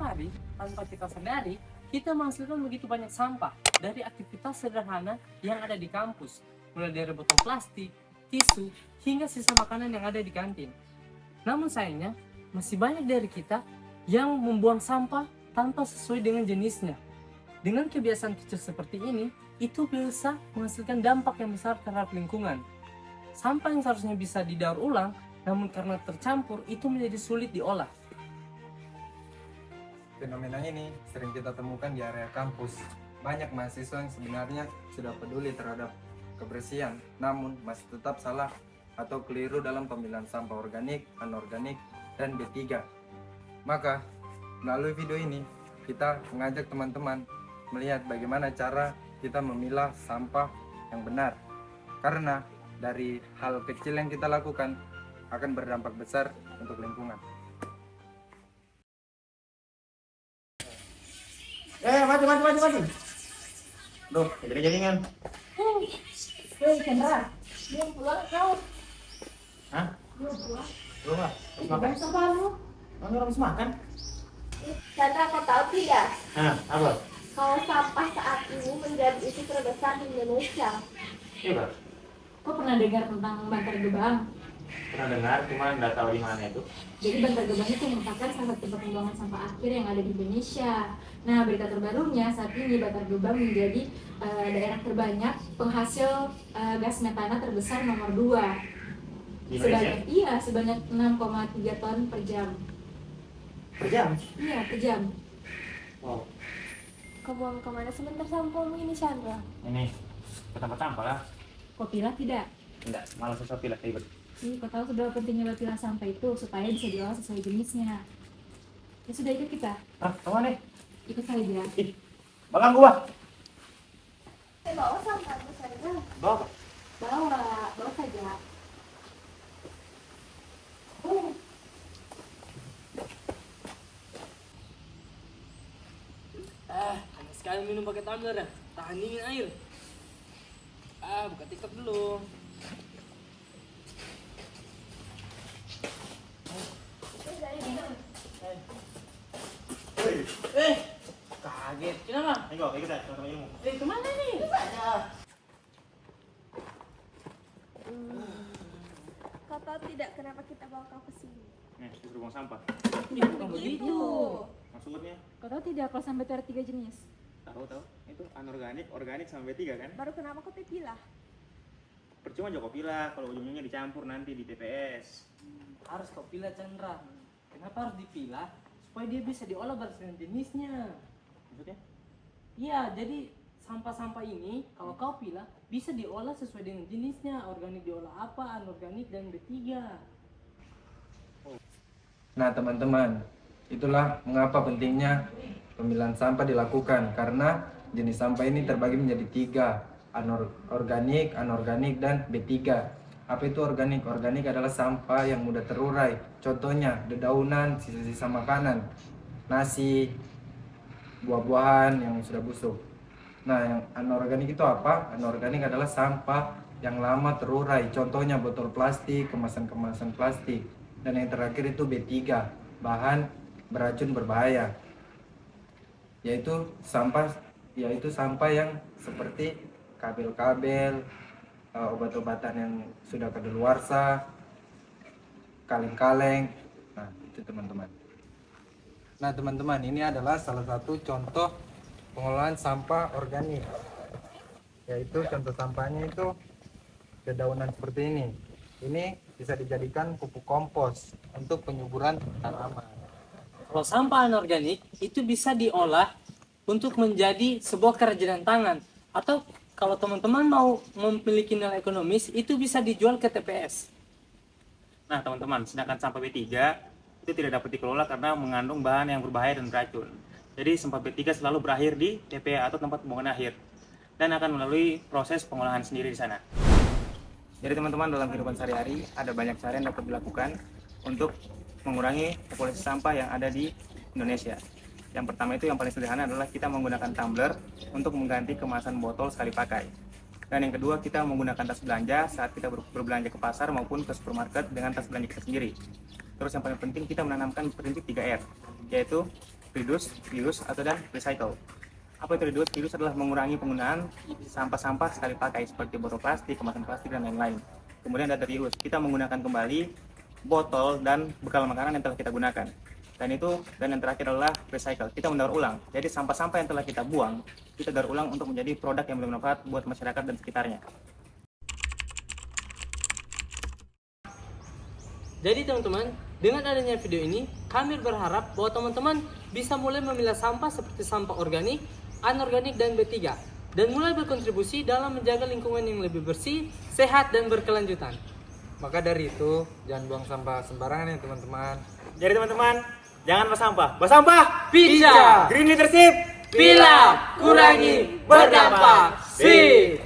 hari tanpa kita sadari, kita menghasilkan begitu banyak sampah dari aktivitas sederhana yang ada di kampus, mulai dari botol plastik, tisu, hingga sisa makanan yang ada di kantin. Namun sayangnya, masih banyak dari kita yang membuang sampah tanpa sesuai dengan jenisnya. Dengan kebiasaan kecil seperti ini, itu bisa menghasilkan dampak yang besar terhadap lingkungan. Sampah yang seharusnya bisa didaur ulang, namun karena tercampur, itu menjadi sulit diolah. Fenomena ini sering kita temukan di area kampus. Banyak mahasiswa yang sebenarnya sudah peduli terhadap kebersihan, namun masih tetap salah atau keliru dalam pemilihan sampah organik, anorganik, dan B3. Maka, melalui video ini, kita mengajak teman-teman melihat bagaimana cara kita memilah sampah yang benar. Karena dari hal kecil yang kita lakukan akan berdampak besar untuk lingkungan. Mati. Duh, jadi-jadian. Hei Chandra, belum pulang kau? Hah? Belum pulang? Belum lah. Habis makan. Belum sabar lu. Kamu habis makan? Chandra, kau tahu tidak? Hah, apa? Kalau sampah saat ini menjadi isu terbesar di Indonesia. Iya, Bang. Kok pernah dengar tentang Bantar Gebang? Pernah dengar, cuma nggak tahu di mana itu. Jadi Bantar Gebang itu merupakan salah satu tempat pembuangan sampah akhir yang ada di Indonesia. Nah, berita terbarunya saat ini Bantar Gebang menjadi daerah terbanyak penghasil gas metana terbesar nomor 2. Di Indonesia? Sebanyak 6,3 ton per jam. Per jam? Iya, per jam. Wow. Kau buang kemana sebentar sampahmu ini Chandra? Ini ke tempat sampah lah. Kau pilah tidak? Enggak, malah sesuatu lah ribet. Kau tahu seberapa pentingnya pilah sampah itu supaya bisa diolah sesuai jenisnya. Ya sudah, ikut kita. Hah, kemana nih? Ikut saja. Ih, malang gua. Bawa sampahmu Chandra. Bawa apa? Bawa saja. Panas sekali minum pakai tumbler ya. Tahan dingin air. Buka TikTok dulu. Kaget. Kenapa? Ayo, ikut ya, sama-sama ilmu. Kemana nih? Kau tahu tidak kenapa kita bawa kau ke sini? Nih, disuruh buang sampah. Bukan begitu. Maksudnya? Kau tahu tidak kalau sampai ada 3 jenis? Tahu. Itu anorganik, organik sampai 3 kan? Baru kenapa kau pilah? Percuma Joko pilah kalau ujungnya dicampur nanti di TPS. Harus kau pilah Chandra. Kenapa harus dipilah? Supaya dia bisa diolah berdasarkan jenisnya. Maksudnya? Iya, jadi sampah-sampah ini kalau kau pilah bisa diolah sesuai dengan jenisnya. Organik diolah apa, anorganik dan B3. Nah teman-teman, itulah mengapa pentingnya pemilahan sampah dilakukan, karena jenis sampah ini terbagi menjadi 3, organik, anorganik, dan B3. Apa itu organik? Organik adalah sampah yang mudah terurai. Contohnya dedaunan, sisa-sisa makanan, nasi, buah-buahan yang sudah busuk. Nah, yang anorganik itu apa? Anorganik adalah sampah yang lama terurai. Contohnya botol plastik, kemasan-kemasan plastik. Dan yang terakhir itu B3, bahan beracun berbahaya. Yaitu sampah yang seperti kabel-kabel, obat-obatan yang sudah kadaluarsa, kaleng-kaleng. Nah, itu teman-teman. Nah, teman-teman, ini adalah salah satu contoh pengolahan sampah organik. Yaitu contoh sampahnya itu dedaunan seperti ini. Ini bisa dijadikan pupuk kompos untuk penyuburan tanaman. Kalau sampah anorganik itu bisa diolah untuk menjadi sebuah kerajinan tangan, atau kalau teman-teman mau memiliki nilai ekonomis itu bisa dijual ke TPS. Nah teman-teman, sedangkan sampah B3 itu tidak dapat dikelola karena mengandung bahan yang berbahaya dan beracun. Jadi sampah B3 selalu berakhir di TPA atau tempat pembuangan akhir dan akan melalui proses pengolahan sendiri di sana. Jadi teman-teman, dalam kehidupan sehari-hari ada banyak cara yang dapat dilakukan untuk mengurangi populasi sampah yang ada di Indonesia. Yang pertama itu yang paling sederhana adalah kita menggunakan tumbler untuk mengganti kemasan botol sekali pakai. Dan yang kedua, kita menggunakan tas belanja saat kita berbelanja ke pasar maupun ke supermarket dengan tas belanja kita sendiri. Terus yang paling penting, kita menanamkan prinsip 3R, yaitu reduce, reuse, atau dan recycle. Apa itu reduce? Reduce adalah mengurangi penggunaan sampah-sampah sekali pakai seperti botol plastik, kemasan plastik, dan lain-lain. Kemudian ada reuse, kita menggunakan kembali botol dan bekal makanan yang telah kita gunakan. Dan yang terakhir adalah recycle, kita mendaur ulang. Jadi sampah-sampah yang telah kita buang, kita daur ulang untuk menjadi produk yang bermanfaat buat masyarakat dan sekitarnya. Jadi teman-teman, dengan adanya video ini, kami berharap bahwa teman-teman bisa mulai memilah sampah seperti sampah organik, anorganik, dan B3, dan mulai berkontribusi dalam menjaga lingkungan yang lebih bersih, sehat, dan berkelanjutan. Maka dari itu, jangan buang sampah sembarangan ya teman-teman. Jadi teman-teman, jangan bersampah. Bersampah! Pijak! Green leadership! Pilah, kurangi, berdampak. Sip!